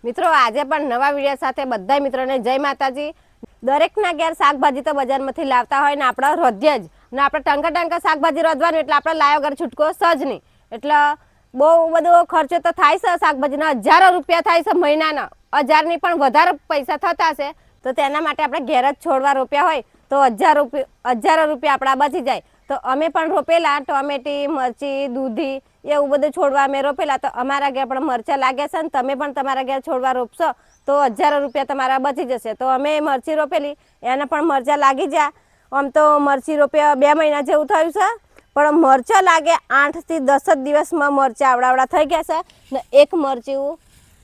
મિત્રો આજે પણ નવા વિડીયો સાથે બધા મિત્રોને જય માતાજી। દરેકના ઘેર શાકભાજી તો બજારમાંથી લાવતા હોય ને આપણે રોધ્ય જ ને આપણે ટંકા શાકભાજી રોધવાનું એટલે આપણે લાયો ઘર છૂટકો સજ નહીં એટલે બહુ બધો ખર્ચો તો થાય છે। શાકભાજીના હજારો રૂપિયા થાય છે મહિનાના, 1000ની પણ વધારે પૈસા થતા છે। તો તેના માટે આપણે ઘેર જ છોડવા રોપ્યા હોય તો હજારો રૂપિયા આપણા બચી જાય। તો અમે પણ રોપેલા ટોમેટી, મરચી, દૂધી એવું બધું છોડવા અમે રોપેલા। તો અમારા ઘેર પણ મરચાં લાગ્યા છે ને તમે પણ તમારા ઘેર છોડવા રોપશો તો હજારો રૂપિયા તમારા બચી જશે। તો અમે મરચી રોપેલી એને પણ મરચાં લાગી ગયા। આમ તો મરચી રોપ્યા 2 મહિના જેવું થયું છે પણ મરચાં લાગે 8 થી 10 જ દિવસમાં મરચાં આવડા થઈ ગયા છે ને એક મરચું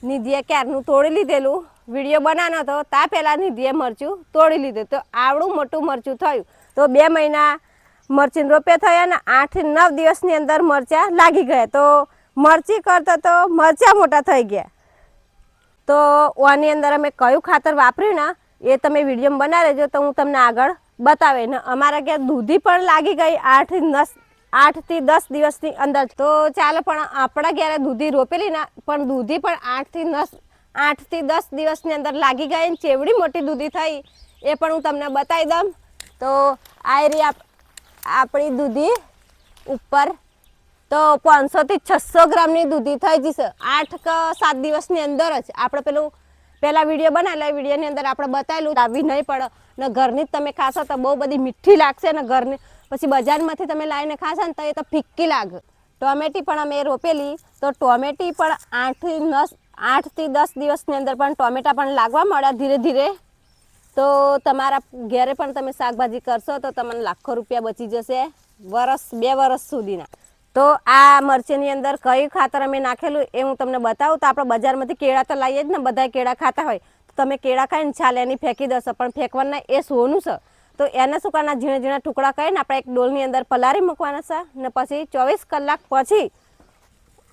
નિધિએ ક્યારનું તોડી લીધેલું, વિડીયો બનાવવાનો હતો તા પહેલાં નિધિએ મરચું તોડી લીધું તો આવડું મોટું મરચું થયું। તો 2 મહિના મરચી રોપ્યા થયા ને 8 થી 9 દિવસની અંદર મરચાં લાગી ગયા। તો મરચી કરતા તો મરચાં મોટા થઈ ગયા। તો આની અંદર અમે કયું ખાતર વાપર્યું ને એ તમે વિડીયોમાં બનાવી લેજો તો હું તમને આગળ બતાવે ને। અમારા ઘેર દૂધી પણ લાગી ગઈ 8 થી 10 દિવસની અંદર। તો ચાલો પણ આપણા ઘેરે દૂધી રોપેલી ને પણ દૂધી પણ 8 થી 10 દિવસની અંદર લાગી ગઈ ને ચેવડી મોટી દૂધી થઈ એ પણ હું તમને બતાવી દઉં। તો આ રહી આપણી દૂધી ઉપર તો 500 થી 600 ગ્રામની દૂધી થઈ જશે 8 કે 7 દિવસની અંદર જ। આપણે પહેલા વિડીયો બનાવેલા વિડીયોની અંદર આપણે બતાવેલું આવી નહીં પડે ને ઘરની જ તમે ખાશો તો બહુ બધી મીઠી લાગશે ને ઘરની પછી બજારમાંથી તમે લાવીને ખાશો ને તો એ તો ફિક્કી લાગે। ટોમેટી પણ અમે રોપેલી તો ટોમેટી પણ 8 થી 10 દિવસની અંદર પણ ટોમેટા પણ લાગવા મળ્યા ધીરે ધીરે। તો તમારા ઘરે પણ તમે શાકભાજી કરશો તો તમને લાખો રૂપિયા બચી જશે 2 વર્ષ સુધીના। તો આ મરચીની અંદર કયું ખાતર અમે નાખેલું એ હું તમને બતાવું। તો આપણે બજારમાંથી કેળા તો લાવીએ જ ને, બધા કેળા ખાતા હોય તો તમે કેળા ખાઈને છાલ એની ફેંકી દેશો પણ ફેંકવાના એ સોનું છે। તો એને શું કરવાના ઝીણા ટુકડા કરીને આપણે એક ડોલની અંદર પલાળી મૂકવાના છે ને પછી 24 કલાક પછી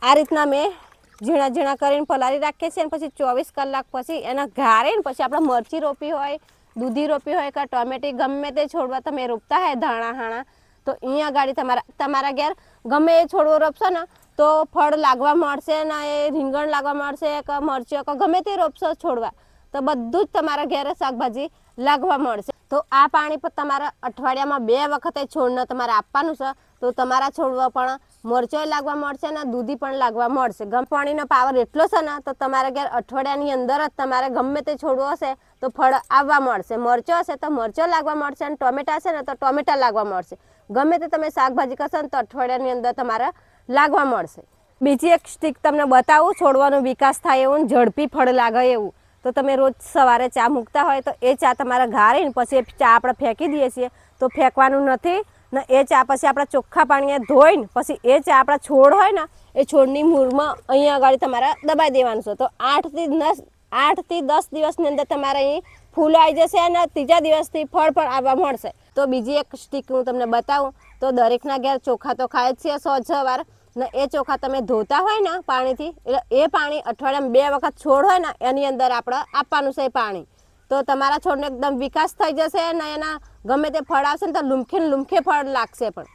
આ રીતના મેં ઝીણા કરીને પલાળી રાખીએ છીએ। પછી 24 કલાક પછી એને ગાળીને પછી આપણે મરચી રોપી હોય, દૂધી રોપી હોય કે ટોમેટી ગમે તે છોડવા તમે રોપતા હોય ધાણા હાણા તો અહીંયા ગાડી તમારા ઘેર ગમે એ છોડવો રોપશો ને તો ફળ લાગવા મળશે ને એ રીંગણ લાગવા મળશે કે મરચીઓ કે ગમે તે રોપશો છોડવા તો બધું જ તમારા ઘેરે શાકભાજી લાગવા મળશે। તો આ પાણી પર તમારા અઠવાડિયામાં 2 વખતે છોડને તમારે આપવાનું છે તો તમારા છોડવા પણ મરચોય લાગવા મળશે ને દૂધી પણ લાગવા મળશે। પાણીનો પાવર એટલો છે ને તો તમારા ઘેર અઠવાડિયાની અંદર જ તમારે ગમે તે છોડવો હશે તો ફળ આવવા મળશે, મરચો હશે તો મરચો લાગવા મળશે અને ટોમેટા હશે ને તો ટોમેટા લાગવા મળશે। ગમે તે તમે શાકભાજી કરશો ને તો અઠવાડિયાની અંદર તમારે લાગવા મળશે। બીજી એક સ્ટીક તમને બતાવું છોડવાનો વિકાસ થાય એવું ઝડપી ફળ લાગે એવું। તો તમે રોજ સવારે ચા મૂકતા હોય તો એ ચા તમારે ગાળીને પછી ચા આપણે ફેંકી દઈએ છીએ તો ફેંકવાનું નથી ને એ ચા પછી આપણે ચોખ્ખા પાણીએ ધોઈને પછી એ ચા આપણા છોડ હોય ને એ છોડની મૂળમાં અહીંયા આગળ તમારે દબાઈ દેવાનું છે। તો 8 થી 10 દિવસની અંદર તમારે અહીં ફૂલ આવી જશે અને ત્રીજા દિવસથી ફળ પણ આવવા મળશે। તો બીજી એક સ્ટીક હું તમને બતાવું તો દરેકના ઘેર ચોખા તો ખાય જ છે 100 વાર ને એ ચોખા તમે ધોતા હોય ને પાણીથી એટલે એ પાણી અઠવાડિયામાં 2 વખત છોડ હોય ને એની અંદર આપણે આપવાનું છે એ પાણી। તો તમારા છોડનો એકદમ વિકાસ થઈ જશે ને એના ગમે તે ફળ આવશે ને તો લૂમખે ફળ લાગશે। પણ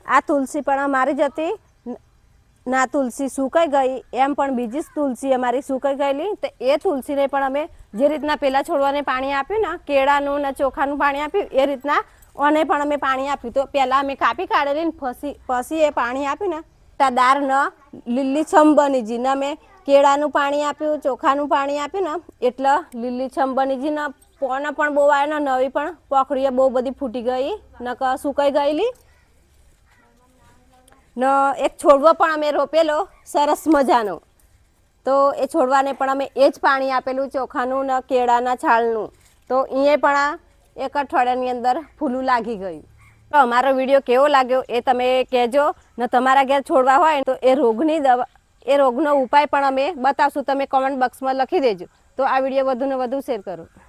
આ તુલસી પણ અમારી જ હતી ના તુલસી સુકાઈ ગઈ એમ પણ બીજી તુલસી અમારી સુકાઈ ગયેલી તો એ તુલસીને પણ અમે જે રીતના પહેલાં છોડવાને પાણી આપ્યું ને કેળાનું ને ચોખાનું પાણી આપ્યું એ રીતના અને પણ અમે પાણી આપ્યું। તો પહેલાં અમે કાપી કાઢેલી ને પછી એ પાણી આપ્યું ને દાર ન લીલીછમ બની જી ને અમે કેળાનું પાણી આપ્યું, ચોખાનું પાણી આપ્યું ને એટલે લીલીછમ બની જી ને પોના પણ બહુ આવ્યા ને નવી પણ પોખડીએ બહુ બધી ફૂટી ગઈ ને સુકાઈ ગયેલી ને એક છોડવો પણ અમે રોપેલો સરસ મજાનો તો એ છોડવાને પણ અમે એ જ પાણી આપેલું ચોખાનું ને કેળાના છાલનું। તો અહીંયા પણ એક અઠવાડિયાની અંદર ફૂલું લાગી ગયું। તો અમારો વિડીયો કેવો લાગ્યો એ તમે કહેજો ને તમારા ઘેર છોડવા હોય તો એ રોગનો ઉપાય પણ અમે બતાવશું, તમે કોમેન્ટ બોક્સમાં લખી દેજો। તો આ વિડીયો વધુને વધુ શેર કરો।